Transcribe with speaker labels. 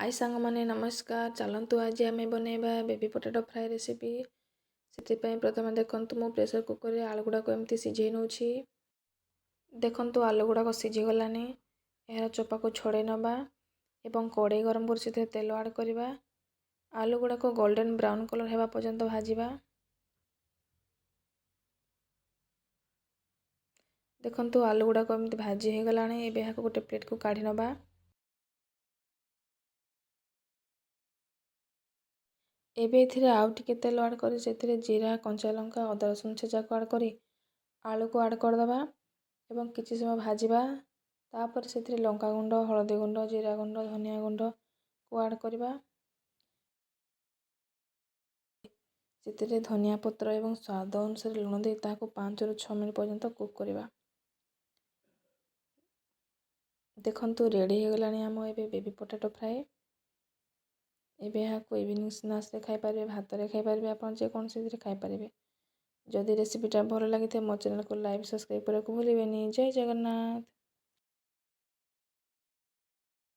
Speaker 1: हाय सांगमाने नमस्कार। चलतु आज आम बनैबा बेबी पोटैटो फ्राई रेसिपी। से प्रथम देखु मु प्रेसर कुकर रे आलू गुड़ाक एमती सिझे नौछि। देखु आलू गुड़ाक सिझीगलानी। यार चोपा को छोड़े नबा एवं कड़े गरम कर से तेल आड करवा। आलू गुड़ाक गोल्डन ब्राउन कलर होगा पर्यंत भाजवा। देखु आलू गुड़ाक एमती भाजी हो गलानी। एबे गोटे प्लेट को काढ़ी नबा। एबे एथिरे आउ टिके तेल आड करी सेथिरे जीरा कंचा लंका अदा रसुन छेचा को आड करी आलू को आड कर दबा एवं किछि समय भाजिबा। तापर सेथिरे लंका गुंड हळदी गुंड जीरा गुंड धनिया गुंड को आड करबा। सेथिरे धनिया पत्र एवं स्वाद अनुसार लुण दे ताको 5 ରୁ 6 मिनिट पर्यंत कुक करबा। देखंतु रेडी हो गलानी हम एबे बेबी पोटैटो फ्राई। एबे यहाँ इवनिंग स्नैक्स रे खाई पारे, भात रे खाई पारे, आपन जे कोन से खाई पारे। जदि रेसिपीटा भल लगी मो चैनल को लाइक सब्सक्राइब करने को भूलिए। जय जगन्नाथ।